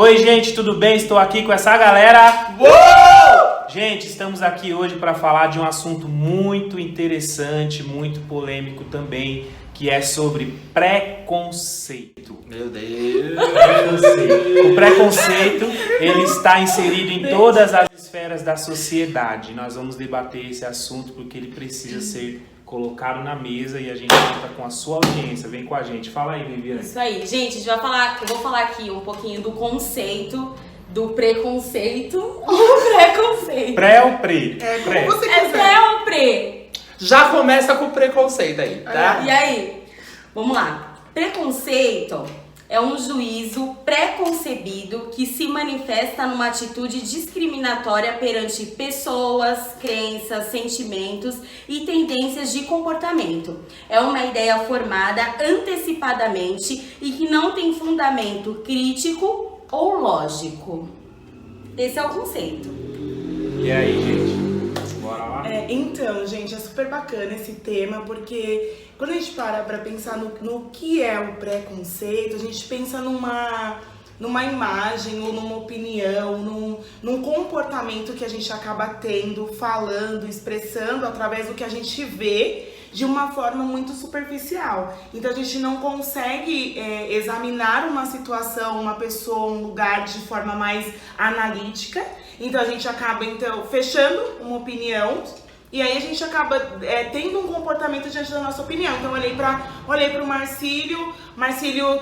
Oi, gente, tudo bem? Estou aqui com essa galera. Uou! Gente, estamos aqui hoje para falar de um assunto muito interessante, muito polêmico também, que é sobre preconceito. Meu Deus! O preconceito, ele está inserido em todas as esferas da sociedade. Nós vamos debater esse assunto porque ele precisa ser colocado na mesa e a gente conta com a sua audiência. Vem com a gente. Fala aí, Viviane. Isso aí, gente, eu vou falar aqui um pouquinho do conceito, do preconceito. O preconceito. Pré ou pre? Como você É quiser. pré ou pre? Já começa com preconceito aí, tá? E aí? Vamos lá. Preconceito é um juízo preconcebido que se manifesta numa atitude discriminatória perante pessoas, crenças, sentimentos e tendências de comportamento. É uma ideia formada antecipadamente e que não tem fundamento crítico ou lógico. Esse é o conceito. E aí, gente? Bora lá? Então, gente, é super bacana esse tema, porque quando a gente para pra pensar no que é o preconceito, a gente pensa numa imagem ou numa opinião, num comportamento que a gente acaba tendo, falando, expressando através do que a gente vê de uma forma muito superficial. Então a gente não consegue examinar uma situação, uma pessoa, um lugar de forma mais analítica. Então a gente acaba fechando uma opinião e aí a gente acaba tendo um comportamento diante da nossa opinião. Então eu olhei pro Marcílio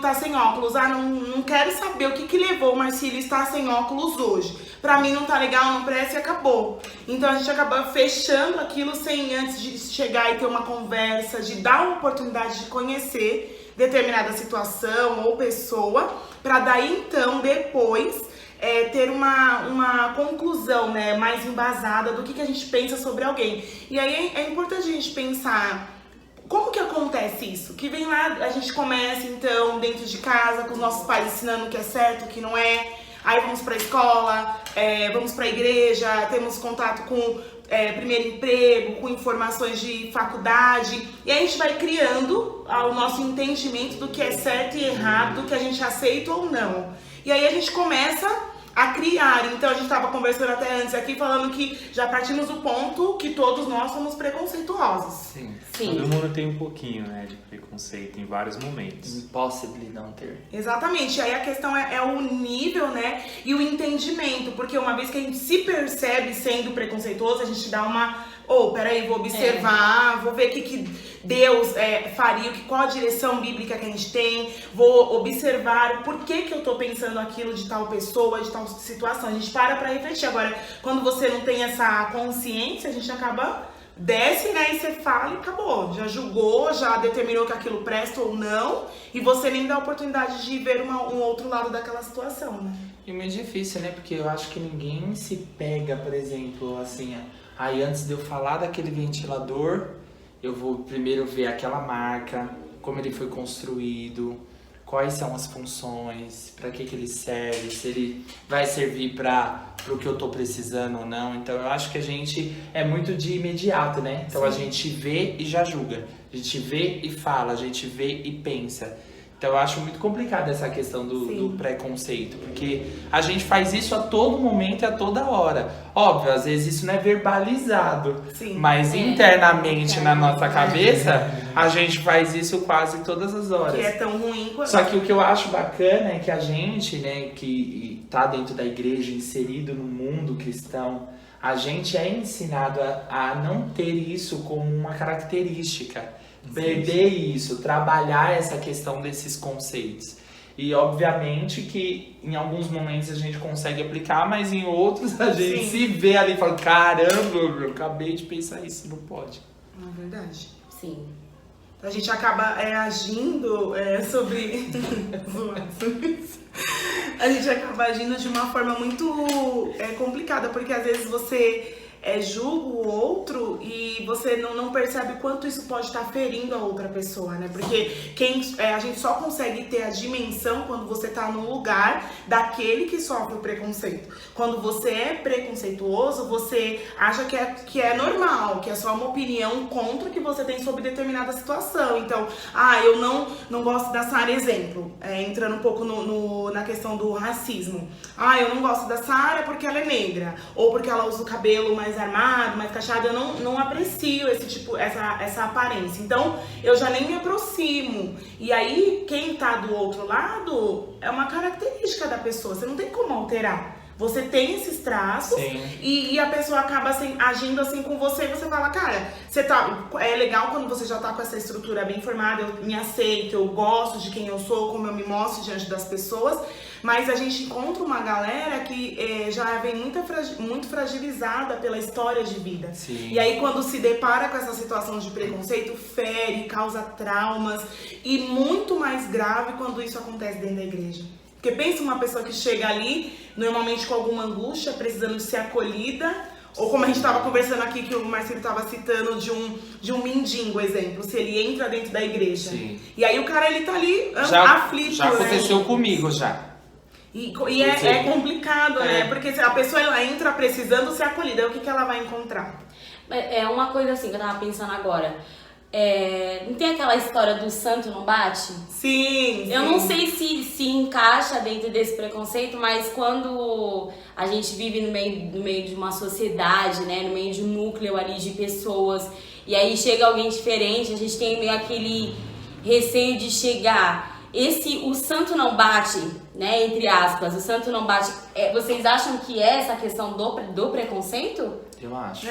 tá sem óculos. Não quero saber o que levou o Marcílio estar sem óculos hoje. Pra mim não tá legal, não presta e acabou. Então a gente acaba fechando aquilo sem antes de chegar e ter uma conversa, de dar uma oportunidade de conhecer determinada situação ou pessoa, pra daí então depois ter uma conclusão, né, mais embasada do que a gente pensa sobre alguém. E aí é importante a gente pensar como que acontece isso? Que vem lá, a gente começa então dentro de casa com os nossos pais ensinando o que é certo, o que não é. Aí vamos pra escola, vamos pra igreja, temos contato com primeiro emprego, com informações de faculdade. E aí a gente vai criando o nosso entendimento do que é certo e errado, do que a gente aceita ou não. E aí a gente começa a criar. Então a gente estava conversando até antes aqui, falando que já partimos do ponto que todos nós somos preconceituosos. Sim. Todo mundo tem um pouquinho, né, de preconceito em vários momentos. Impossible não ter. Exatamente. Aí a questão é o nível, né, e o entendimento. Porque uma vez que a gente se percebe sendo preconceituoso, a gente dá uma... peraí, vou observar, vou ver o que Deus faria, qual a direção bíblica que a gente tem, vou observar por que eu tô pensando aquilo de tal pessoa, de tal situação. A gente para pra refletir. Agora, quando você não tem essa consciência, a gente acaba, desce, né, e você fala e acabou. Já julgou, já determinou que aquilo presta ou não, e você nem dá a oportunidade de ver um outro lado daquela situação, né? E meio difícil, né? Porque eu acho que ninguém se pega, por exemplo, assim... Aí antes de eu falar daquele ventilador, eu vou primeiro ver aquela marca, como ele foi construído, quais são as funções, para que ele serve, se ele vai servir para o que eu tô precisando ou não. Então eu acho que a gente é muito de imediato, né? Então a gente vê e já julga, a gente vê e fala, a gente vê e pensa. Então eu acho muito complicado essa questão do preconceito, porque a gente faz isso a todo momento e a toda hora. Óbvio, às vezes isso não é verbalizado, mas internamente na nossa cabeça, a gente faz isso quase todas as horas. Que é tão ruim quanto... Só que o que eu acho bacana é que a gente, né, que tá dentro da igreja, inserido no mundo cristão, a gente é ensinado a não ter isso como uma característica. Perder isso, trabalhar essa questão desses conceitos. E obviamente que em alguns momentos a gente consegue aplicar, mas em outros a gente se vê ali e fala, caramba, eu acabei de pensar isso, não pode. É verdade. Sim. A gente acaba agindo sobre... A gente acaba agindo de uma forma muito complicada, porque às vezes você julga o outro e você não percebe quanto isso pode estar ferindo a outra pessoa, né? Porque a gente só consegue ter a dimensão quando você tá no lugar daquele que sofre o preconceito. Quando você é preconceituoso, você acha que é normal, que é só uma opinião contra o que você tem sobre determinada situação. Então, eu não gosto da Sara, exemplo, entrando um pouco na questão do racismo. Eu não gosto da Sara porque ela é negra, ou porque ela usa o cabelo mais armado, mais cacheado. Eu não aprecio essa aparência. Então, eu já nem me aproximo. E aí, quem tá do outro lado é uma característica da pessoa. Você não tem como alterar. Você tem esses traços e a pessoa acaba agindo assim com você e você fala, cara, é legal quando você já tá com essa estrutura bem formada, eu me aceito, eu gosto de quem eu sou, como eu me mostro diante das pessoas, mas a gente encontra uma galera que já vem muito fragilizada pela história de vida. Sim. E aí quando se depara com essa situação de preconceito, fere, causa traumas e muito mais grave quando isso acontece dentro da igreja. Porque pensa uma pessoa que chega ali, normalmente com alguma angústia, precisando de ser acolhida, ou como a gente estava conversando aqui, que o Marcelo estava citando de um mendigo, exemplo, se ele entra dentro da igreja. Sim. E aí o cara, ele tá ali aflito, já aconteceu comigo, já. E é complicado, né? Porque se a pessoa ela entra precisando ser acolhida, aí o que ela vai encontrar? É uma coisa assim que eu tava pensando agora. Não tem aquela história do santo não bate? Sim. Eu não sei se encaixa dentro desse preconceito, mas quando a gente vive no meio de uma sociedade, né, no meio de um núcleo ali de pessoas, e aí chega alguém diferente, a gente tem meio aquele receio de chegar. O santo não bate, né, entre aspas, o santo não bate. Vocês acham que é essa questão do preconceito? Eu acho.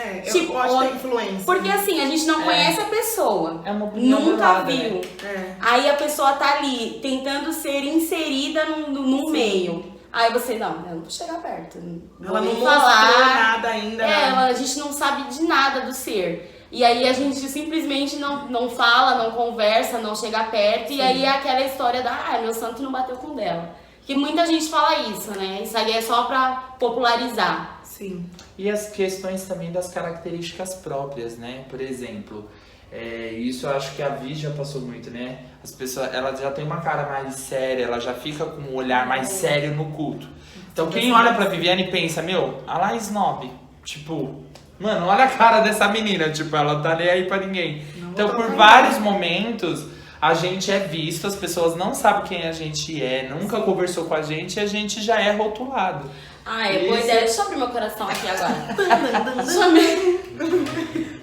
Pode ter influência. Porque assim, a gente não conhece a pessoa. É uma opinião nunca velada, viu. né? Aí a pessoa tá ali, tentando ser inserida num meio. Aí você, eu não vou chegar perto. Ela não mostrou nada ainda. A gente não sabe de nada do ser. E aí a gente simplesmente não fala, não conversa, não chega perto. Sim. E aí é aquela história meu santo não bateu com o dela. Que muita gente fala isso, né? Isso aí é só pra popularizar. Sim. E as questões também das características próprias, né? Por exemplo, isso eu acho que a Vi já passou muito, né? As pessoas, ela já tem uma cara mais séria, ela já fica com um olhar mais sério no culto. Então quem olha pra Viviane pensa, a lá snob. Tipo, mano, olha a cara dessa menina, tipo, ela tá nem aí pra ninguém. Então por vários momentos a gente é visto, as pessoas não sabem quem a gente é, nunca conversou com a gente e a gente já é rotulado. Boa ideia. Deixa eu abrir meu coração aqui agora.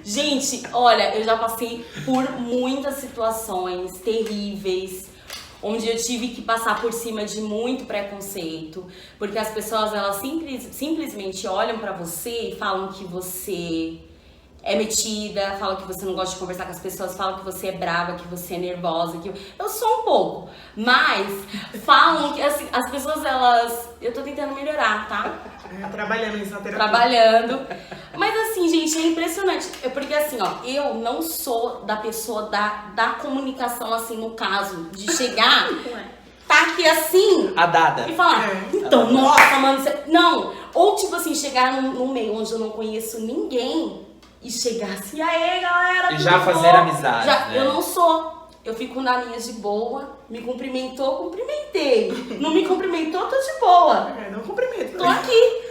Gente, olha, eu já passei por muitas situações terríveis, onde eu tive que passar por cima de muito preconceito, porque as pessoas, elas simplesmente olham pra você e falam que você é metida, falam que você não gosta de conversar com as pessoas, falam que você é brava, que você é nervosa, que eu sou um pouco, mas falam que assim, as pessoas, eu tô tentando melhorar, tá? Trabalhando nisso na terapia. Trabalhando. Mas assim, gente, é impressionante. Porque assim, eu não sou da pessoa da comunicação, assim, no caso, de chegar, tá aqui assim, a dada, e falar, então, nossa, mano, você... Não, ou tipo assim, chegar num meio onde eu não conheço ninguém e chegar assim, aê, galera, e já fazer amizade, né? Eu não sou. Eu fico na minha de boa, me cumprimentou, cumprimentei. Não me cumprimentou, tô de boa. Não cumprimento. Tô aqui.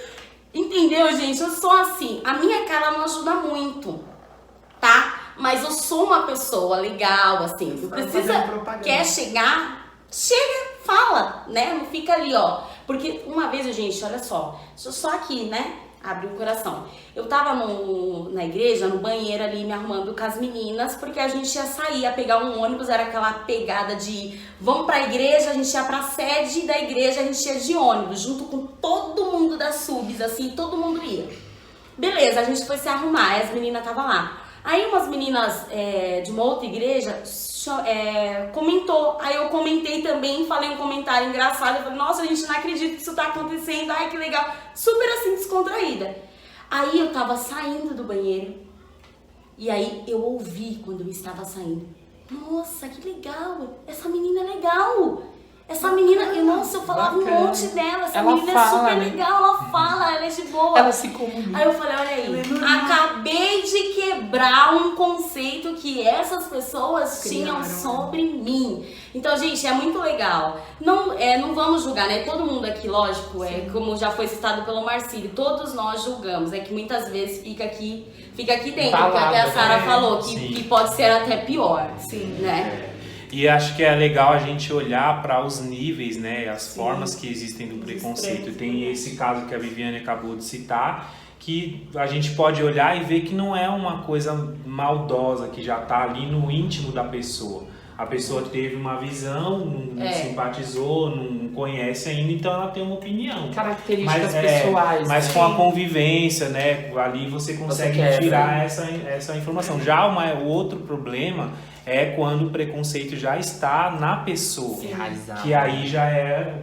Entendeu, gente? Eu sou assim. A minha cara não ajuda muito, tá? Mas eu sou uma pessoa legal, assim. Não precisa... Quer chegar? Chega, fala, né? Não fica ali, Porque uma vez, gente, olha só. Deixa eu só aqui, né? Abrir o coração. Eu tava na igreja, no banheiro ali, me arrumando com as meninas, porque a gente ia sair, ia pegar um ônibus, era aquela pegada de vamos pra igreja, a gente ia pra sede da igreja, a gente ia de ônibus, junto com todo mundo das subs, assim, todo mundo ia. Beleza, a gente foi se arrumar, as meninas estavam lá. Aí umas meninas de uma outra igreja comentou, aí eu comentei também, falei um comentário engraçado, eu falei, nossa, a gente não acredita que isso tá acontecendo, ai que legal, super assim, descontraída. Aí eu tava saindo do banheiro, e aí eu ouvi quando eu estava saindo, nossa, que legal, essa menina é legal, Essa menina, nossa, eu falava um monte dela, essa Ela menina fala, é super né? legal, ela fala, ela é de boa. Ela se comunica. Aí eu falei, olha aí, acabei de quebrar um conceito que essas pessoas tinham sobre mim. Então, gente, é muito legal. Não vamos julgar, né? Todo mundo aqui, lógico, como já foi citado pelo Marcílio, todos nós julgamos. É que muitas vezes fica aqui dentro, porque até a Sara falou que pode ser até pior. Sim. Né? E acho que é legal a gente olhar para os níveis, né, as formas que existem do preconceito. Tem esse caso que a Viviane acabou de citar, que a gente pode olhar e ver que não é uma coisa maldosa, que já está ali no íntimo da pessoa. A pessoa teve uma visão, não simpatizou, não conhece ainda, então ela tem uma opinião. Características pessoais. Mas com a convivência, né, ali você consegue tirar essa informação. Já o outro problema é quando o preconceito já está na pessoa, que aí já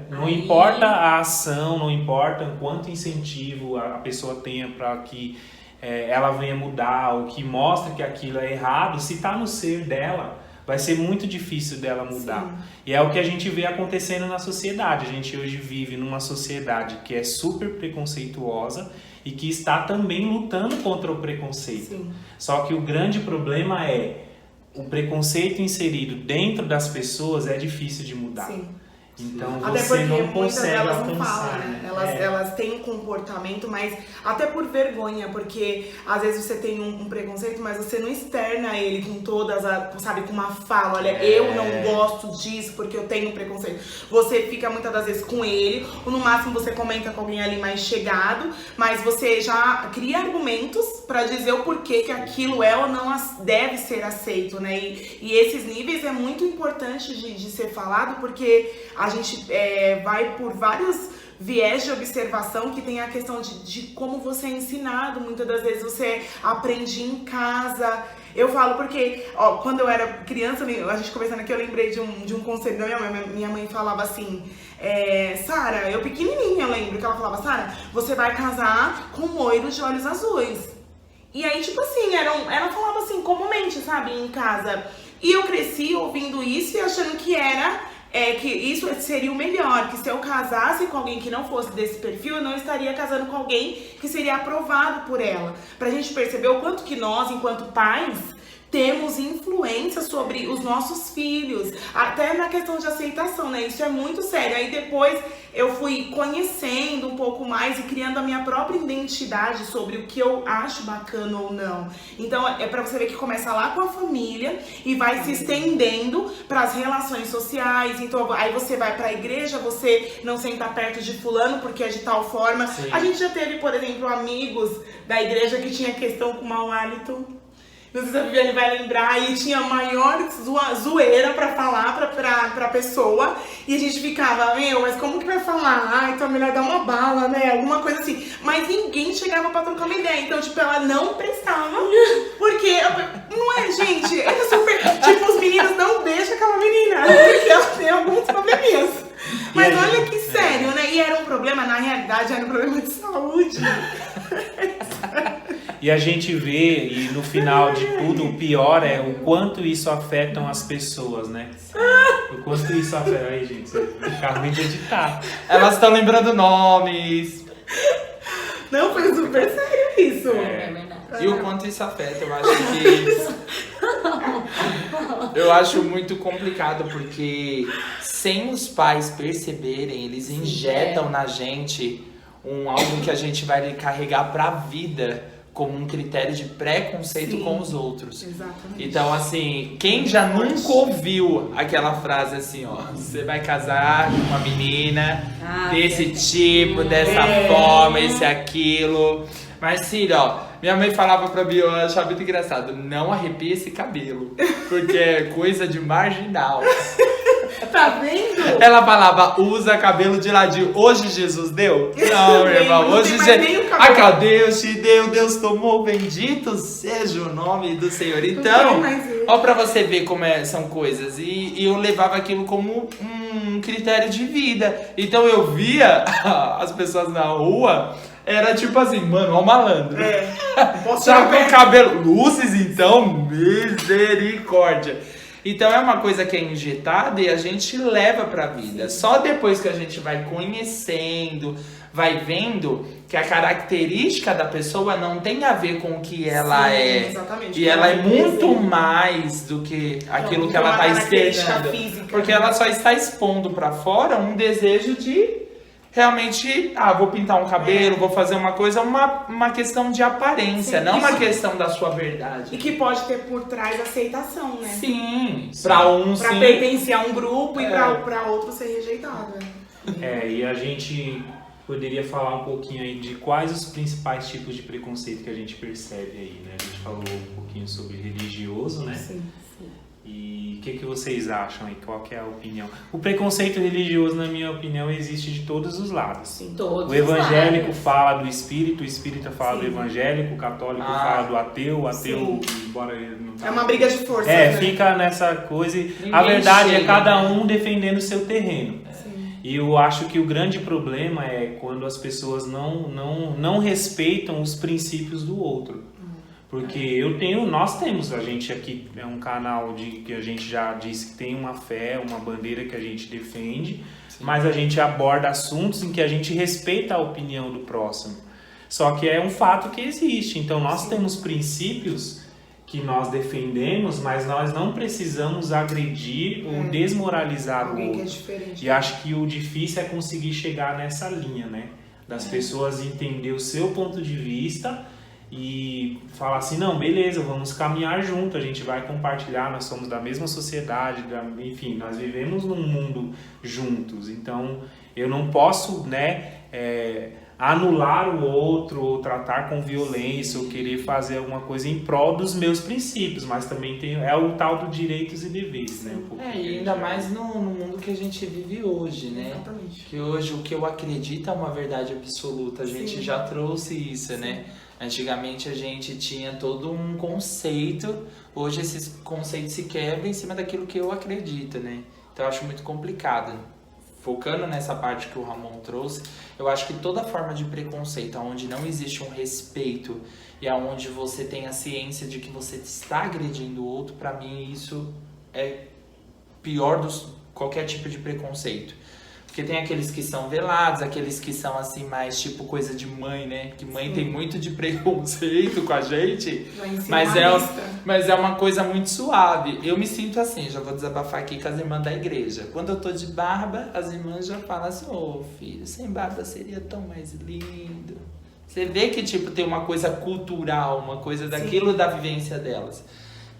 não importa a ação, não importa quanto incentivo a pessoa tenha para que ela venha mudar, ou que mostre que aquilo é errado, se está no ser dela, vai ser muito difícil dela mudar. Sim. E é o que a gente vê acontecendo na sociedade. A gente hoje vive numa sociedade que é super preconceituosa e que está também lutando contra o preconceito. Sim. Só que o grande problema é o preconceito inserido dentro das pessoas é difícil de mudar. Sim. Então até você porque não consegue muitas delas alcançar, não falam, né? Elas têm um comportamento, mas até por vergonha, porque às vezes você tem um preconceito, mas você não externa ele com todas sabe, com uma fala, olha, eu não gosto disso porque eu tenho preconceito. Você fica muitas das vezes com ele, ou no máximo você comenta com alguém ali mais chegado, mas você já cria argumentos pra dizer o porquê que aquilo é ou não deve ser aceito, né? E esses níveis é muito importante de ser falado, porque a gente vai por vários viés de observação, que tem a questão de como você é ensinado. Muitas das vezes você aprende em casa. Eu falo porque, quando eu era criança, a gente conversando aqui, eu lembrei de um conselho da minha mãe falava assim, Sara, eu pequenininha, eu lembro que ela falava, Sara, você vai casar com um loiro de olhos azuis. E aí, tipo assim, ela falava assim, comumente, sabe, em casa. E eu cresci ouvindo isso e achando que que isso seria o melhor, que se eu casasse com alguém que não fosse desse perfil, eu não estaria casando com alguém que seria aprovado por ela. Pra gente perceber o quanto que nós, enquanto pais, temos influência sobre os nossos filhos, até na questão de aceitação, né? Isso é muito sério. Aí depois eu fui conhecendo um pouco mais e criando a minha própria identidade sobre o que eu acho bacana ou não. Então é pra você ver que começa lá com a família e vai se estendendo para as relações sociais. Então aí você vai pra igreja, você não senta perto de fulano porque é de tal forma. Sim. A gente já teve, por exemplo, amigos da igreja que tinha questão com mau hálito. Não sei se a Viviane vai lembrar, e tinha maior zoeira pra falar pra pessoa, e a gente ficava, mas como que vai falar? Então é melhor dar uma bala, né? Alguma coisa assim. Mas ninguém chegava pra trocar uma ideia, então, tipo, ela não prestava, porque, não é, gente? É super, tipo, os meninos não deixam aquela menina, porque ela tem alguns probleminhas. Mas olha que sério, né? E era um problema, na realidade, era um problema de saúde. E a gente vê, e no final de tudo, o pior é o quanto isso afeta as pessoas, né? O quanto isso afeta... Aí, gente, você fica ruim de editar. Elas estão lembrando nomes. Não, foi super sério isso. É verdade. E o quanto isso afeta, eu acho que... Eu acho muito complicado, porque sem os pais perceberem, eles injetam na gente algo que a gente vai carregar pra vida, como um critério de preconceito com os outros. Exatamente. Então, assim, quem já nunca ouviu aquela frase assim, você vai casar com uma menina desse tipo, dessa forma, esse, aquilo. Mas, filho, minha mãe falava pra mim, eu achava muito engraçado, não arrepia esse cabelo, porque é coisa de marginal. Tá vendo? Ela falava, usa cabelo de ladinho. Hoje Jesus deu? Não, meu irmão. Hoje Deus te deu, Deus tomou, bendito seja o nome do Senhor. Então, ó pra você ver como são coisas. E eu levava aquilo como um critério de vida. Então eu via as pessoas na rua, era tipo assim, mano, ó o malandro. Só com o cabelo. Luzes, então, misericórdia. Então é uma coisa que é injetada e a gente leva pra vida. Só depois que a gente vai conhecendo, vai vendo que a característica da pessoa não tem a ver com o que ela é. Exatamente. E ela é muito mais do que aquilo que ela está externando. Física, porque ela só está expondo pra fora um desejo de realmente, vou pintar um cabelo, vou fazer uma coisa, uma questão de aparência, Sim, não uma isso- questão da sua verdade. E que pode ter por trás aceitação, né? Sim, pra um Pra sim. pertencer a um grupo e É. pra outro ser rejeitado. E a gente poderia falar um pouquinho aí de quais os principais tipos de preconceito que a gente percebe aí, né? A gente falou um pouquinho sobre religioso, né? Sim. E o que vocês acham aí? Qual que é a opinião? O preconceito religioso, na minha opinião, existe de todos os lados. Sim. Todos O evangélico lados. fala do espírito, o espírita fala do Sim. evangélico, o católico Ah. fala do ateu, o Sim. embora ele não tá... É uma briga de força, É, né? fica nessa coisa e a Ninguém verdade é chega, cada né? um defendendo o seu terreno. Sim. E eu acho que o grande problema é quando as pessoas não respeitam os princípios do outro. Porque nós temos, a gente aqui é um canal que a gente já disse que tem uma fé, uma bandeira que a gente defende, mas a gente aborda assuntos em que a gente respeita a opinião do próximo. Só que é um fato que existe. Então nós temos princípios que nós defendemos, mas nós não precisamos agredir ou desmoralizar o Alguém que é outro. diferente. E acho que o difícil é conseguir chegar nessa linha, né? Das pessoas entender o seu ponto de vista e falar assim, não, beleza, vamos caminhar junto, a gente vai compartilhar, nós somos da mesma sociedade, enfim, nós vivemos num mundo juntos. Então, eu não posso, né, anular o outro, ou tratar com violência, ou querer fazer alguma coisa em prol dos meus princípios, mas também é o tal do direitos e deveres, né? Um pouquinho E que a ainda gente mais no mundo que a gente vive hoje, né? Exatamente. Que hoje o que eu acredito é uma verdade absoluta. A gente Sim. já trouxe isso, né? Antigamente a gente tinha todo um conceito, hoje esses conceitos se quebram em cima daquilo que eu acredito, né? Então eu acho muito complicado. Focando nessa parte que o Ramon trouxe, eu acho que toda forma de preconceito, onde não existe um respeito e aonde você tem a ciência de que você está agredindo o outro, pra mim isso é pior dos qualquer tipo de preconceito. Porque tem aqueles que são velados, aqueles que são assim mais tipo coisa de mãe, né? Que mãe tem muito de preconceito com a gente, Vai ensinar mas a é, lista. mas é uma coisa muito suave. Eu me sinto assim, já vou desabafar aqui com as irmãs da igreja. Quando eu tô de barba, as irmãs já falam assim, ô filho, sem barba seria tão mais lindo. Você vê que tipo tem uma coisa cultural, uma coisa daquilo da vivência delas,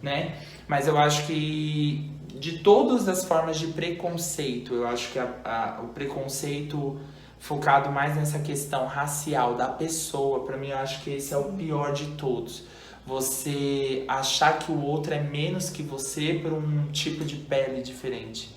né? Mas eu acho que de todas as formas de preconceito, eu acho que o preconceito focado mais nessa questão racial da pessoa, pra mim eu acho que esse é o pior de todos. Você achar que o outro é menos que você por um tipo de pele diferente.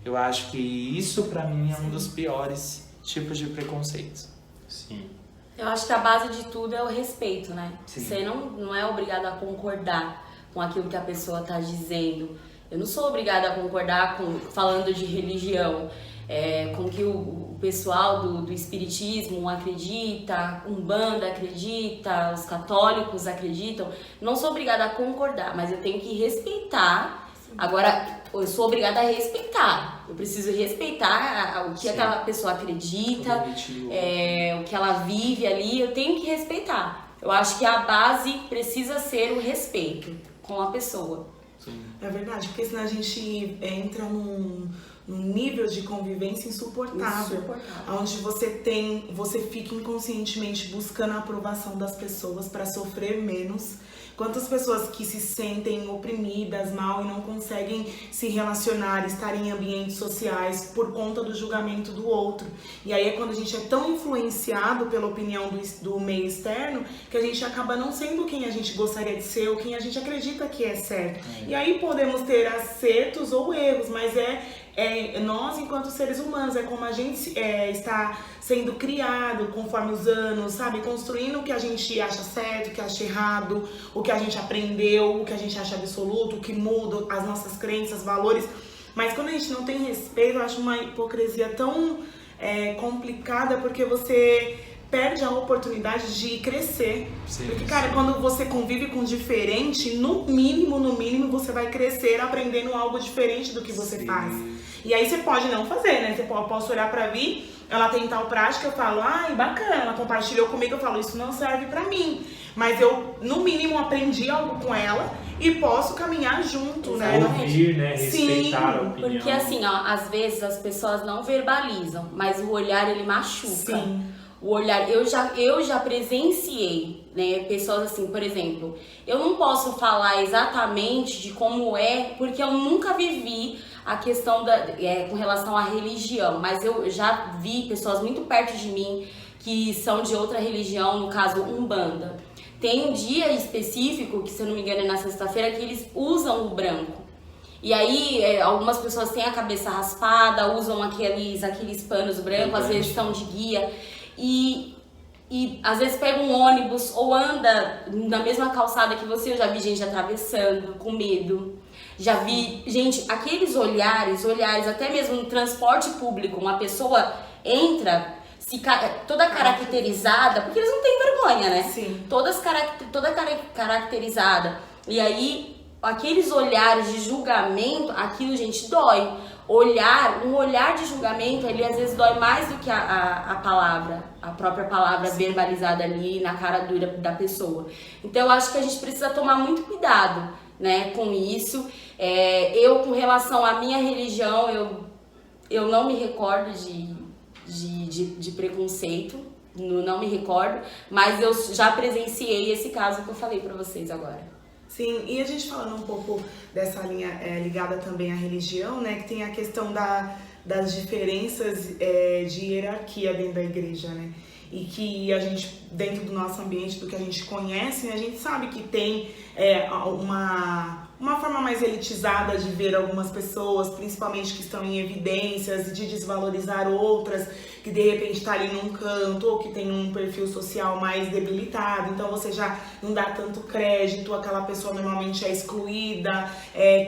Eu acho que isso pra mim é um dos piores tipos de preconceitos. Sim. Eu acho que a base de tudo é o respeito, né? Sim. Você não é obrigado a concordar com aquilo que a pessoa tá dizendo. Eu não sou obrigada a concordar falando de religião, com o que o pessoal do espiritismo acredita, Umbanda acredita, os católicos acreditam. Não sou obrigada a concordar, mas eu tenho que respeitar. Agora, eu sou obrigada a respeitar. Eu preciso respeitar o que aquela pessoa acredita, o que ela vive ali. Eu tenho que respeitar. Eu acho que a base precisa ser o respeito com a pessoa. É verdade, porque senão a gente entra num nível de convivência insuportável. Onde você fica inconscientemente buscando a aprovação das pessoas para sofrer menos. Quantas pessoas que se sentem oprimidas, mal e não conseguem se relacionar, estar em ambientes sociais por conta do julgamento do outro. E aí é quando a gente é tão influenciado pela opinião do meio externo que a gente acaba não sendo quem a gente gostaria de ser ou quem a gente acredita que é certo. E aí podemos ter acertos ou erros, mas nós, enquanto seres humanos, é como a gente está sendo criado conforme os anos, sabe? Construindo o que a gente acha certo, o que acha errado, o que a gente aprendeu, o que a gente acha absoluto, o que muda, as nossas crenças, valores. Mas quando a gente não tem respeito, eu acho uma hipocrisia tão complicada, porque você perde a oportunidade de crescer. Sim, Porque, cara, quando você convive com diferente, no mínimo, você vai crescer aprendendo algo diferente do que você Sim. faz. E aí você pode não fazer, né? Posso olhar pra Vi, ela tem tal prática, eu falo, ai, bacana, ela compartilhou comigo, eu falo, isso não serve pra mim. Mas eu, no mínimo, aprendi algo com ela e posso caminhar junto, né? Ouvir, né? Respeitar a opinião. Porque assim, ó, às vezes as pessoas não verbalizam, mas o olhar ele machuca. Sim. O olhar, eu já presenciei, né, pessoas assim, por exemplo, eu não posso falar exatamente de como é, porque eu nunca vivi a questão com relação à religião, mas eu já vi pessoas muito perto de mim que são de outra religião, no caso, Umbanda. Tem um dia específico, que se eu não me engano é na sexta-feira, que eles usam o branco. E aí, algumas pessoas têm a cabeça raspada, usam aqueles panos brancos, às vezes são de guia. E às vezes pega um ônibus ou anda na mesma calçada que você. Eu já vi gente atravessando com medo. Já vi, gente, aqueles olhares, até mesmo no transporte público, uma pessoa entra toda caracterizada, porque eles não têm vergonha, né? Sim. Toda caracterizada. E aí, aqueles olhares de julgamento, aquilo, gente, dói. Um olhar de julgamento, ele às vezes dói mais do que a palavra, a própria palavra verbalizada ali na cara dura da pessoa. Então eu acho que a gente precisa tomar muito cuidado, né, com isso. Eu, com relação à minha religião, eu não me recordo de preconceito, não me recordo, mas eu já presenciei esse caso que eu falei pra vocês agora. Sim, e a gente falando um pouco dessa linha ligada também à religião, né, que tem a questão das diferenças de hierarquia dentro da igreja, né, e que a gente, dentro do nosso ambiente, do que a gente conhece, né, a gente sabe que tem uma forma mais elitizada de ver algumas pessoas, principalmente que estão em evidências, de desvalorizar outras, que de repente tá ali num canto, ou que tem um perfil social mais debilitado, então você já não dá tanto crédito, aquela pessoa normalmente é excluída,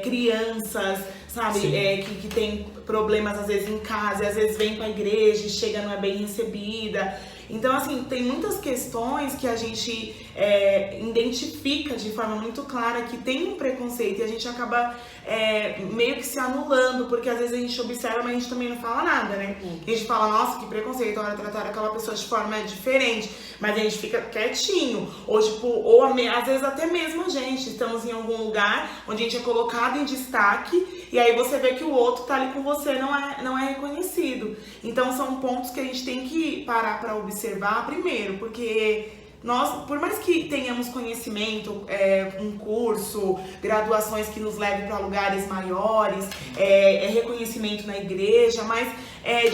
crianças, sabe, que tem problemas às vezes em casa, e às vezes vem pra igreja e chega, não é bem recebida. Então, assim, tem muitas questões que a gente identifica de forma muito clara que tem um preconceito e a gente acaba meio que se anulando, porque às vezes a gente observa, mas a gente também não fala nada, né? A gente fala, nossa, que preconceito, agora tratar aquela pessoa de forma diferente, mas a gente fica quietinho, ou tipo, às vezes até mesmo a gente, estamos em algum lugar onde a gente é colocado em destaque e aí você vê que o outro tá ali com você, não é reconhecido. Então são pontos que a gente tem que parar pra observar primeiro, porque nós, por mais que tenhamos conhecimento, um curso, graduações que nos levem para lugares maiores, reconhecimento na igreja, mas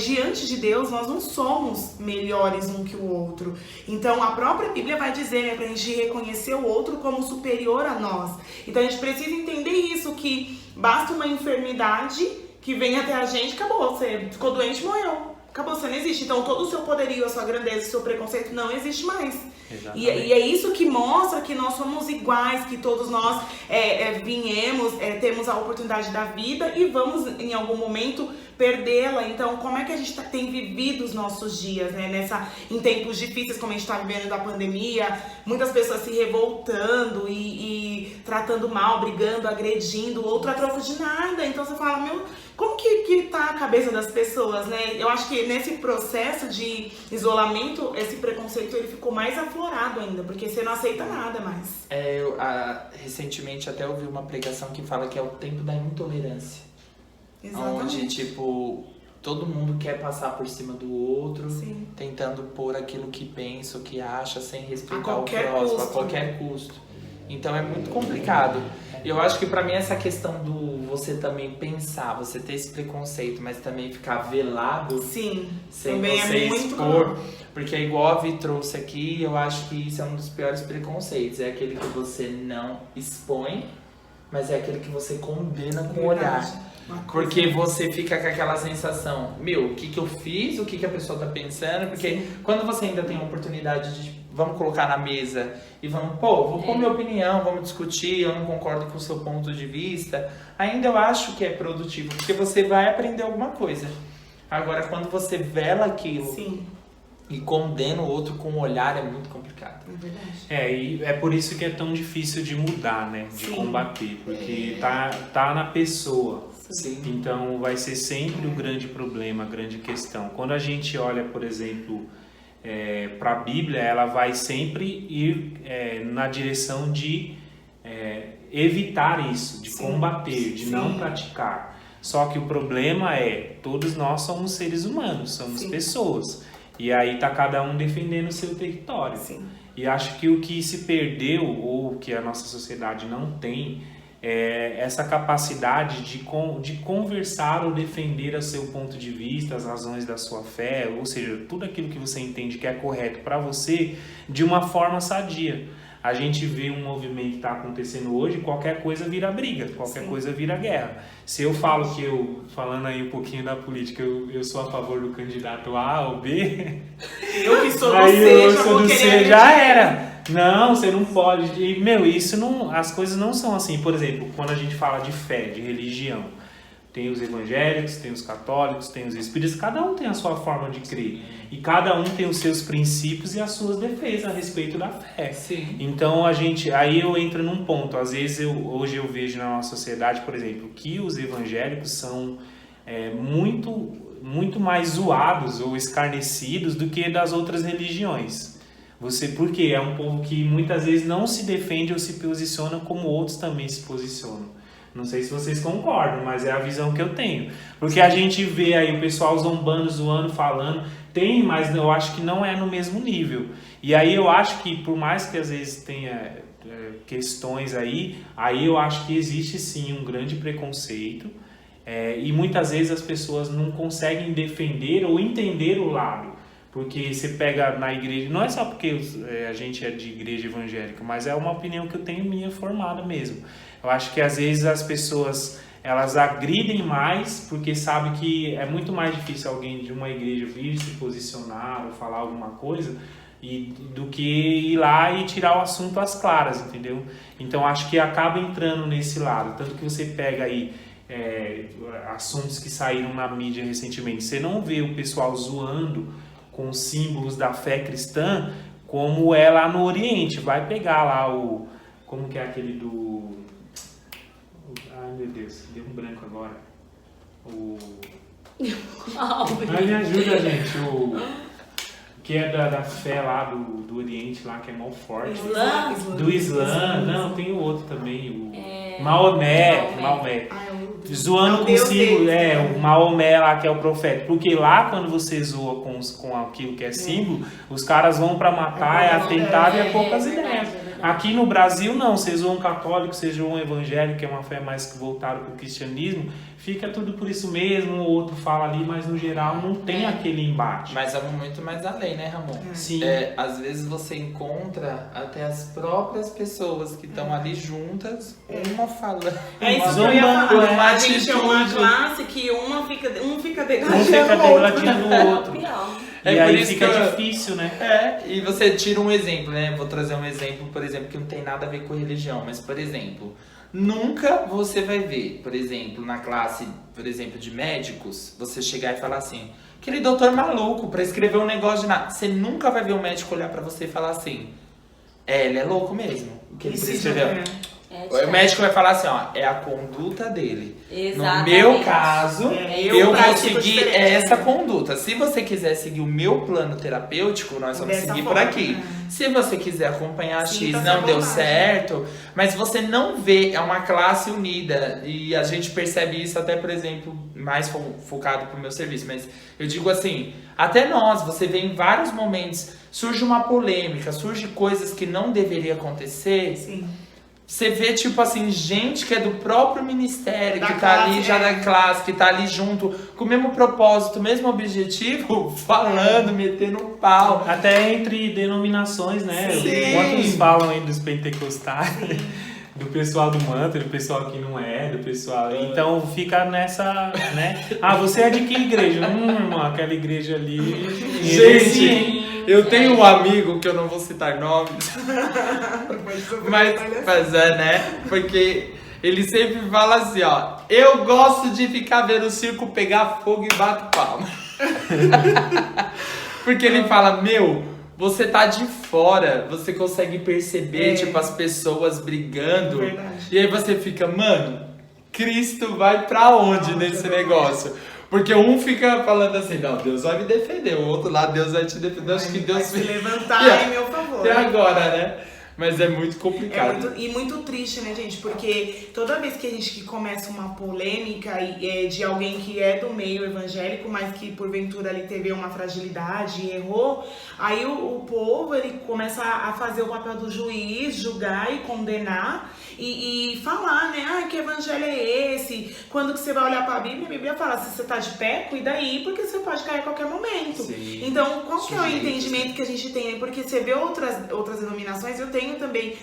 diante de Deus nós não somos melhores um que o outro. Então a própria Bíblia vai dizer, né, pra gente reconhecer o outro como superior a nós. Então a gente precisa entender isso, que basta uma enfermidade que vem até a gente, acabou, você ficou doente, morreu. Acabou, você não existe. Então todo o seu poderio, a sua grandeza, o seu preconceito não existe mais. E é isso que mostra que nós somos iguais, que todos nós temos a oportunidade da vida e vamos em algum momento perdê-la. Então como é que a gente tem vivido os nossos dias, né? Em tempos difíceis como a gente está vivendo da pandemia, muitas pessoas se revoltando e tratando mal, brigando, agredindo o outro a troco de nada. Então você fala, como que tá a cabeça das pessoas, né? Eu acho que nesse processo de isolamento, esse preconceito ele ficou mais aflorado ainda, porque você não aceita nada mais. Recentemente até ouvi uma pregação que fala que é o tempo da intolerância. Exatamente. Onde, tipo, todo mundo quer passar por cima do outro, Sim. tentando pôr aquilo que pensa, o que acha, sem respeitar o qualquer próximo, custo. a qualquer custo. Então é muito complicado. Eu acho que pra mim essa questão do você também pensar, você ter esse preconceito, mas também ficar velado, Sim, sem também você é muito expor, porque é igual a Vi trouxe aqui, eu acho que isso é um dos piores preconceitos, é aquele que você não expõe, mas é aquele que você condena com o olhar. Porque você fica com aquela sensação, o que eu fiz, o que a pessoa tá pensando, porque quando você ainda tem a oportunidade de, vamos colocar na mesa e vamos, vou pôr minha opinião, vamos discutir, eu não concordo com o seu ponto de vista, ainda eu acho que é produtivo, porque você vai aprender alguma coisa. Agora, quando você vela aquilo, Sim. e condena o outro com um olhar é muito complicado. É verdade. E é por isso que é tão difícil de mudar, né? De Sim. combater, porque tá na pessoa. Sim. Então vai ser sempre o grande problema, a grande questão. Quando a gente olha, por exemplo, para a Bíblia, ela vai sempre ir na direção de evitar isso, de combater, de não praticar. Só que o problema todos nós somos seres humanos, somos pessoas. E aí tá cada um defendendo o seu território. Sim. E acho que o que se perdeu, ou que a nossa sociedade não tem, é essa capacidade de conversar ou defender o seu ponto de vista, as razões da sua fé, ou seja, tudo aquilo que você entende que é correto para você, de uma forma sadia. A gente vê um movimento que está acontecendo hoje, qualquer coisa vira briga, qualquer coisa vira guerra. Se eu falo falando aí um pouquinho da política, eu sou a favor do candidato A ou B, Eu que sou do aí C, eu já sou vou do querer C, já era. Não, você não pode. E, isso não, as coisas não são assim. Por exemplo, quando a gente fala de fé, de religião, tem os evangélicos, tem os católicos, tem os espíritas, cada um tem a sua forma de crer. E cada um tem os seus princípios e as suas defesas a respeito da fé. Sim. Então aí eu entro num ponto. Às vezes hoje eu vejo na nossa sociedade, por exemplo, que os evangélicos são muito mais zoados ou escarnecidos do que das outras religiões. Porque é um povo que muitas vezes não se defende ou se posiciona como outros também se posicionam. Não sei se vocês concordam, mas é a visão que eu tenho. Porque a gente vê aí o pessoal zombando, zoando, falando. Tem, mas eu acho que não é no mesmo nível. E aí eu acho que, por mais que às vezes tenha questões aí eu acho que existe sim um grande preconceito. E muitas vezes as pessoas não conseguem defender ou entender o lado. Porque você pega na igreja, não é só porque a gente é de igreja evangélica, mas é uma opinião que eu tenho minha formada mesmo. Eu acho que às vezes as pessoas, elas agridem mais porque sabem que é muito mais difícil alguém de uma igreja vir se posicionar ou falar alguma coisa do que ir lá e tirar o assunto às claras, entendeu? Então acho que acaba entrando nesse lado. Tanto que você pega aí assuntos que saíram na mídia recentemente, você não vê o pessoal zoando com símbolos da fé cristã, como é lá no Oriente. Vai pegar lá como que é aquele do... Ai, meu Deus, deu um branco agora. Ai, me ajuda, gente. Que é da fé lá do Oriente, lá, que é mal forte. Islã? Do Islã. Não, tem o outro também, Maomé. Zoando com o símbolo, o Maomé lá, que é o profeta. Porque lá, quando você zoa com aquilo que é símbolo, os caras vão pra matar, atentado e é poucas ideias. Aqui no Brasil, não. Você zoa um católico, você zoa um evangélico, que é uma fé mais voltada pro cristianismo, fica tudo por isso mesmo, o outro fala ali, mas no geral não tem aquele embate. Mas vamos muito mais além, né, Ramon? Sim. Às vezes você encontra até as próprias pessoas que estão ali juntas, uma falando. É isso que eu ia falar. Uma A gente é uma atitude. classe que um fica Um fica degradando o outro. degradando o outro. Pior. E por aí isso fica que difícil, né? E você tira um exemplo, né? Vou trazer um exemplo, por exemplo, que não tem nada a ver com religião, mas, por exemplo, nunca você vai ver, por exemplo, na classe, por exemplo, de médicos, você chegar e falar assim, aquele doutor maluco pra escrever um negócio de nada. Você nunca vai ver um médico olhar pra você e falar assim, ele é louco mesmo, o que ele prescreveu. O médico vai falar assim, ó, é a conduta dele. Exatamente. No meu caso, eu vou pratico seguir diferente, essa né? conduta. Se você quiser seguir o meu plano terapêutico, nós vamos Dessa seguir por forma, aqui. Se você quiser acompanhar a X, Sinta-se não à deu vontade. certo, mas você não vê, é uma classe unida. E a gente percebe isso até, por exemplo, mais focado pro meu serviço. Mas eu digo assim, até nós, você vê em vários momentos, surge uma polêmica, surge coisas que não deveria acontecer. Sim. Você vê, tipo assim, gente que é do próprio ministério, Da que tá classe, ali já da classe, que tá ali junto, com o mesmo propósito, o mesmo objetivo, falando, metendo um pau. Até entre denominações, né? Sim. Quantos falam aí dos pentecostais, do pessoal do manto, do pessoal que não é, do pessoal... Então fica nessa, né? Ah, você é de que igreja? Irmão, aquela igreja ali... Gente, eu tenho um amigo, que eu não vou citar nomes, mas né? Porque ele sempre fala assim, ó, eu gosto de ficar vendo o circo pegar fogo e bato palma. Porque ele fala, você tá de fora, você consegue perceber, tipo, as pessoas brigando. Verdade. E aí você fica, mano, Cristo vai pra onde nesse negócio? Porque um fica falando assim, não, Deus vai me defender. O outro lá, Deus vai te defender. Acho que Deus vai se levantar em meu favor. Até agora, né? Mas é muito complicado. Muito triste, né, gente? Porque toda vez que a gente começa uma polêmica de alguém que é do meio evangélico, mas que porventura ali teve uma fragilidade e errou, aí o povo ele começa a fazer o papel do juiz, julgar e condenar e falar, né? Que evangelho é esse? Quando que você vai olhar pra Bíblia, a Bíblia fala, se você tá de pé, cuida aí, porque você pode cair a qualquer momento. Sim. Então, qual que é o entendimento que a gente tem? Porque você vê outras denominações, eu tenho também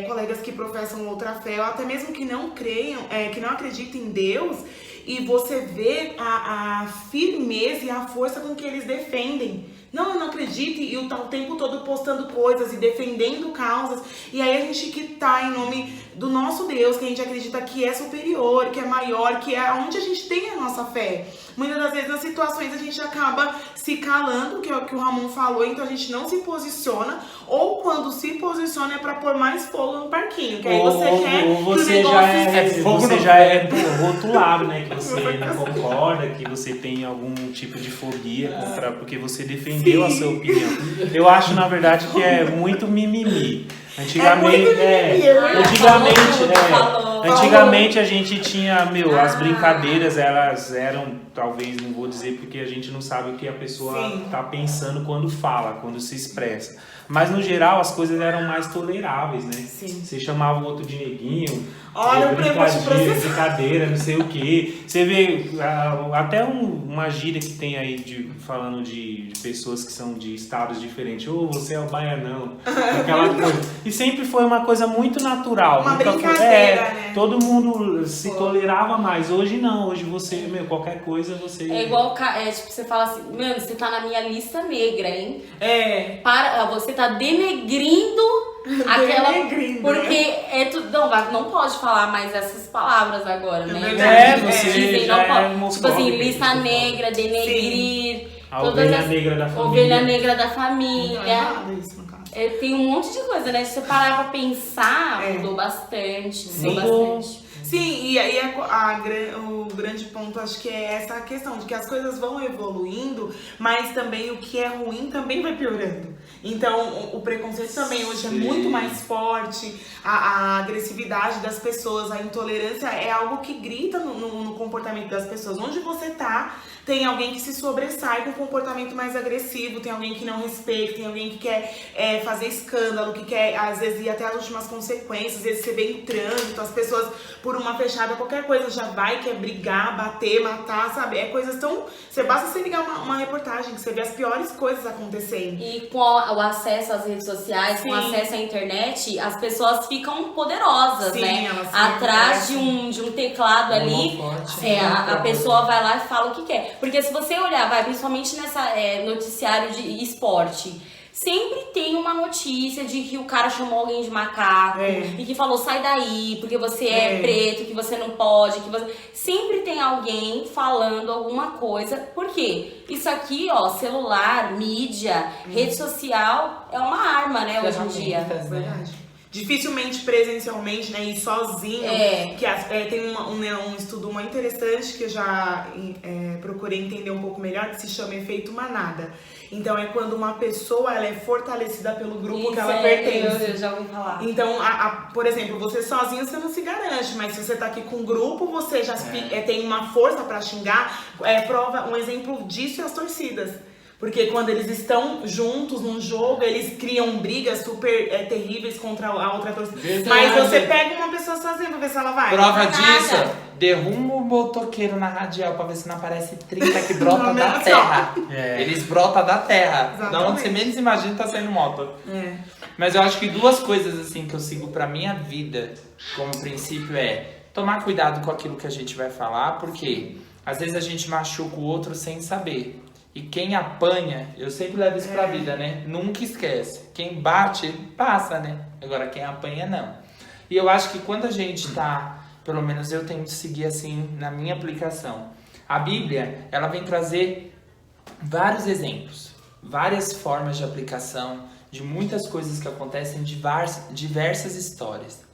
colegas que professam outra fé, ou até mesmo que não creiam, que não acreditam em Deus, e você vê a firmeza e a força com que eles defendem. Não, eu não acredito, e o tempo todo postando coisas e defendendo causas. E aí a gente que tá em nome do nosso Deus, que a gente acredita que é superior, que é maior, que é onde a gente tem a nossa fé. Muitas das vezes nas situações a gente acaba se calando, que é o que o Ramon falou, então a gente não se posiciona, ou quando se posiciona é pra pôr mais fogo no parquinho, que aí você quer ou você que o negócio já é rotulado, né? Que você não concorda, que você tem algum tipo de fobia porque você defendeu a sua opinião. Eu acho, na verdade, que é muito mimimi. Antigamente a gente tinha, as brincadeiras, elas eram, talvez, não vou dizer porque a gente não sabe o que a pessoa tá pensando quando fala, quando se expressa. Mas no geral as coisas eram mais toleráveis, né? Sim. Você chamava o outro de neguinho, olha, brincadeira, não sei o que. Você vê até uma gíria que tem aí falando de pessoas que são de estados diferentes. Você é o baianão, aquela coisa. E sempre foi uma coisa muito natural. Uma brincadeira, né? Todo mundo se tolerava mais. Hoje não, hoje você, qualquer coisa você... É igual, tipo, você fala assim, mano, você tá na minha lista negra, hein? Você tá denegrindo aquela... Porque tudo... Não pode falar mais essas palavras agora, né? Você dizem, já não pode. Tipo assim, lista negra, denegrir... A ovelha negra da família. Ovelha negra da família. Não é nada isso, no caso. Tem um monte de coisa, né? Se você parar pra pensar, mudou bastante. Sim, e aí o grande ponto acho que é essa questão de que as coisas vão evoluindo, mas também o que é ruim também vai piorando. Então o preconceito também hoje é muito mais forte, a agressividade das pessoas, a intolerância é algo que grita no comportamento das pessoas. Onde você tá, tem alguém que se sobressai com um comportamento mais agressivo, tem alguém que não respeita, tem alguém que quer fazer escândalo, que quer às vezes ir até as últimas consequências. Às vezes você vê em trânsito, as pessoas por uma fechada, qualquer coisa já vai, quer brigar, bater, matar, sabe? É coisas tão... Basta você ligar uma reportagem que você vê as piores coisas acontecendo. E com o acesso às redes sociais, com o acesso à internet, as pessoas ficam poderosas, né? Atrás de um teclado ali, a pessoa vai lá e fala o que quer. Porque se você olhar, principalmente nessa noticiário de esporte, sempre tem uma notícia de que o cara chamou alguém de macaco e que falou, sai daí, porque você é preto, que você não pode, que você... Sempre tem alguém falando alguma coisa. Por quê? Isso aqui, celular, mídia, rede social, é uma arma, né, hoje em dia. Verdade. Dificilmente presencialmente, né, e sozinho, tem um estudo muito interessante que eu já procurei entender um pouco melhor, que se chama efeito manada. Então é quando uma pessoa ela é fortalecida pelo grupo que ela pertence. Eu já ouvi falar. Então, por exemplo, você sozinho você não se garante, mas se você tá aqui com um grupo, você já tem uma força pra xingar. Prova um exemplo disso é as torcidas. Porque quando eles estão juntos num jogo, eles criam brigas super terríveis contra a outra torcida. Mas você pega uma pessoa sozinha pra ver se ela vai. Prova disso, derruma o motoqueiro na radial pra ver se não aparece 30 que brota da terra. Eles brotam da terra. Exatamente. Da onde você menos imagina tá saindo moto. Mas eu acho que duas coisas assim que eu sigo pra minha vida como princípio tomar cuidado com aquilo que a gente vai falar, porque às vezes a gente machuca o outro sem saber. E quem apanha, eu sempre levo isso pra vida, né? Nunca esquece. Quem bate, passa, né? Agora, quem apanha, não. E eu acho que quando a gente tá... Pelo menos eu tento seguir assim na minha aplicação. A Bíblia, ela vem trazer vários exemplos. várias formas de aplicação de muitas coisas que acontecem em diversas histórias.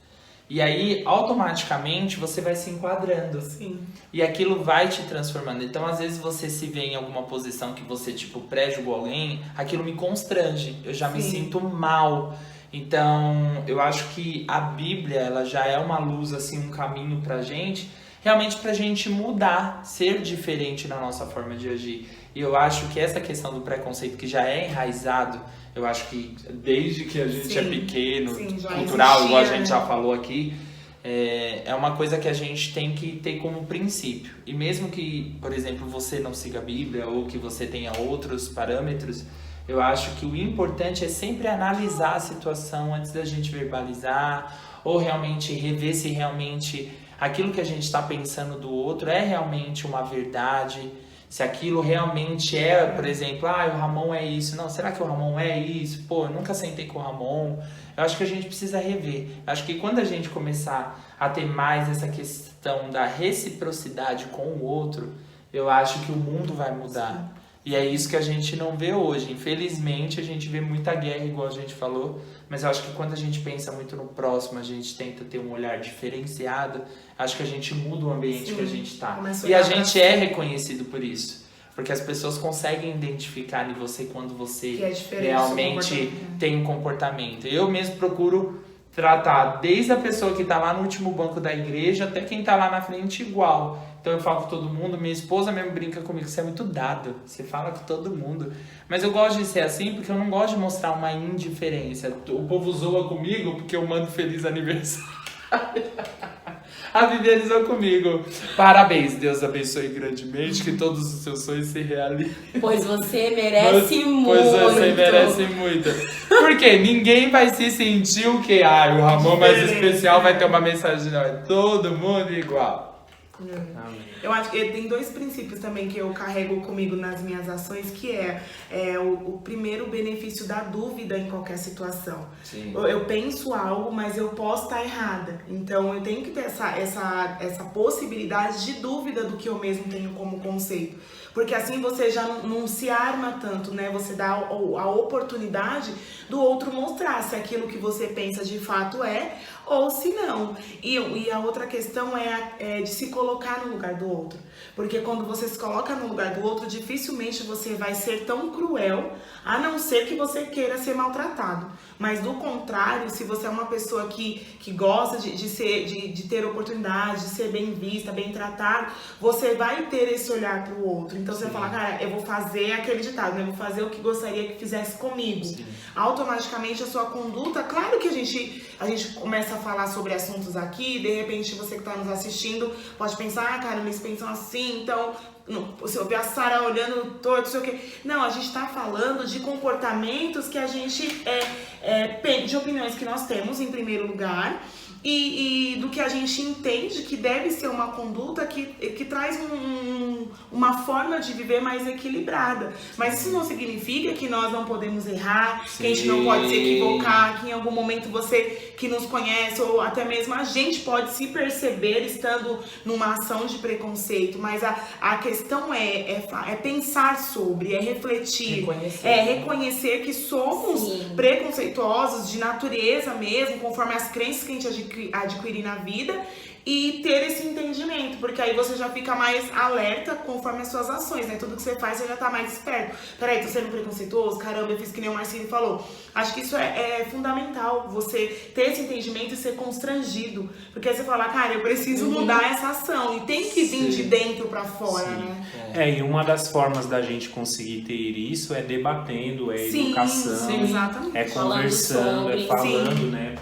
E aí, automaticamente, você vai se enquadrando. Sim. E aquilo vai te transformando. Então, às vezes, você se vê em alguma posição que você, tipo, pré-julgou alguém, aquilo me constrange. Eu já me sinto mal. Então, eu acho que a Bíblia, ela já é uma luz, assim, um caminho pra gente, realmente pra gente mudar, ser diferente na nossa forma de agir. E eu acho que essa questão do preconceito, que já é enraizado, eu acho que desde que a gente é pequeno, cultural, igual a gente já falou aqui, é uma coisa que a gente tem que ter como princípio. E mesmo que, por exemplo, você não siga a Bíblia ou que você tenha outros parâmetros, eu acho que o importante é sempre analisar a situação antes da gente verbalizar, ou realmente rever se realmente aquilo que a gente está pensando do outro é realmente uma verdade, se aquilo realmente é, por exemplo, o Ramon é isso. Não, será que o Ramon é isso? Pô, eu nunca sentei com o Ramon. Eu acho que a gente precisa rever. Eu acho que quando a gente começar a ter mais essa questão da reciprocidade com o outro, eu acho que o mundo vai mudar. Sim. E é isso que a gente não vê hoje. Infelizmente, a gente vê muita guerra, igual a gente falou, mas eu acho que quando a gente pensa muito no próximo, a gente tenta ter um olhar diferenciado, acho que a gente muda o ambiente que a gente está. E a gente é reconhecido por isso. Porque as pessoas conseguem identificar em você quando você realmente tem um comportamento. Eu mesmo procuro tratar desde a pessoa que está lá no último banco da igreja até quem está lá na frente igual. Então eu falo com todo mundo, minha esposa mesmo brinca comigo, você é muito dado, você fala com todo mundo. Mas eu gosto de ser assim porque eu não gosto de mostrar uma indiferença. O povo zoa comigo porque eu mando feliz aniversário. A Viviane zoou comigo. Parabéns, Deus abençoe grandemente, que todos os seus sonhos se realizem. Pois você merece muito. Pois você merece muito. Porque ninguém vai se sentir o que? O Ramon mais especial vai ter uma mensagem. Não, é todo mundo igual. Eu acho que tem dois princípios também que eu carrego comigo nas minhas ações, que é o primeiro, benefício da dúvida em qualquer situação. Eu penso algo, mas eu posso estar errada. Então eu tenho que ter essa possibilidade de dúvida do que eu mesmo tenho como conceito. Porque assim você já não se arma tanto, né? Você dá a oportunidade do outro mostrar se aquilo que você pensa de fato é ou se não. E a outra questão é de se colocar no lugar do outro. Porque quando você se coloca no lugar do outro, dificilmente você vai ser tão cruel, a não ser que você queira ser maltratado. Mas do contrário, se você é uma pessoa que gosta de ter oportunidade, de ser bem vista, bem tratado, você vai ter esse olhar pro outro. Então você vai falar, cara, eu vou fazer aquele ditado, né? Eu vou fazer o que gostaria que fizesse comigo. Sim. Automaticamente a sua conduta, claro que a gente começa a falar sobre assuntos aqui, de repente você que tá nos assistindo pode pensar, cara, eles pensam assim, então se eu ver a Sara olhando torto, não sei o quê. Não, a gente tá falando de comportamentos que a gente de opiniões que nós temos em primeiro lugar e do que a gente entende que deve ser uma conduta que traz uma forma de viver mais equilibrada. Mas isso não significa que nós não podemos errar, que a gente não pode se equivocar, que em algum momento você que nos conhece ou até mesmo a gente pode se perceber estando numa ação de preconceito. Mas a questão é pensar sobre, é refletir, reconhecer que somos preconceituosos de natureza mesmo, conforme as crenças que a gente adquirir na vida, e ter esse entendimento, porque aí você já fica mais alerta conforme as suas ações, né? Tudo que você faz, você já tá mais esperto. Peraí, tô sendo preconceituoso? Caramba, eu fiz que nem o Marcinho falou. Acho que isso é fundamental, você ter esse entendimento e ser constrangido, porque aí você fala, cara, eu preciso mudar essa ação, e tem que vir de dentro pra fora, né? E uma das formas da gente conseguir ter isso é debatendo, educação, exatamente. Conversando, falando, né?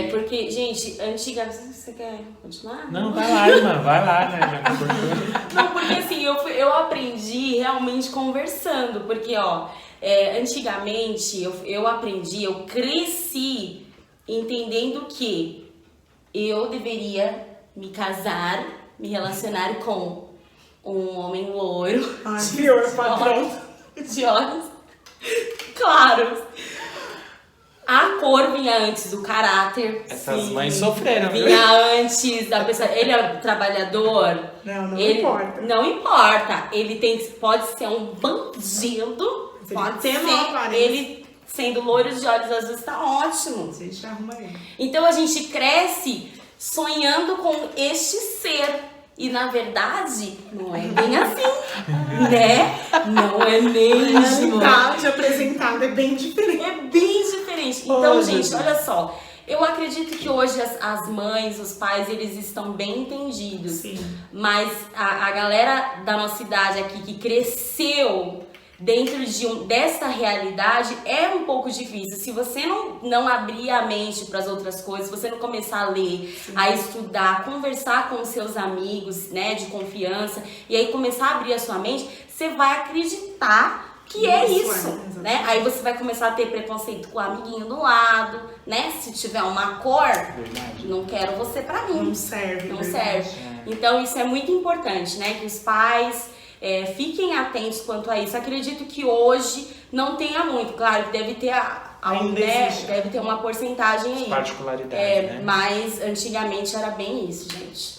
Porque, gente, antigamente... Você quer continuar? Não, vai lá, irmã, vai lá, né? Não, porque assim, eu aprendi realmente conversando, porque, antigamente eu cresci entendendo que eu deveria me casar, me relacionar com um homem loiro, de olhos claros. A cor vinha antes do caráter. Essas mães sofreram, viu? Vinha antes da pessoa. Ele é trabalhador. Não importa. Não importa. Ele pode ser um bandido. Se Pode ele tem uma ser. aparência, Ele sendo loiro de olhos azuis tá ótimo. a gente arruma ele. Então a gente cresce sonhando com este ser. E na verdade, não é bem assim, né? Não é A mesmo. realidade apresentada é bem diferente. É bem diferente. Então, Oh, gente, Jesus. olha só. Eu acredito que hoje as mães, os pais, eles estão bem entendidos. Sim. Mas a galera da nossa idade aqui que cresceu dentro dessa realidade é um pouco difícil. Se você não abrir a mente para as outras coisas, se você não começar a ler, a estudar, conversar com os seus amigos, né, de confiança, e aí começar a abrir a sua mente, você vai acreditar que é Isso, isso, exatamente. né? Aí você vai começar a ter preconceito com o amiguinho do lado, né? Se tiver uma cor, Verdade. não quero você pra mim. Não serve. Não verdade. serve. Então isso é muito importante, né? Que os pais fiquem atentos quanto a isso. Acredito que hoje não tenha muito, claro que deve ter Ainda né? existe. Deve ter uma porcentagem aí. Particularidades, né? Mas antigamente era bem isso, gente.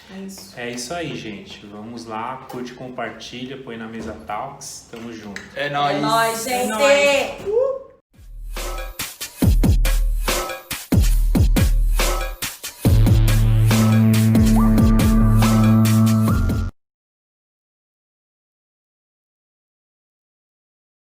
É isso. É isso aí, gente. Vamos lá, curte, compartilha, põe na mesa Talks. Tamo junto. É É nóis. nóis, gente! nóis.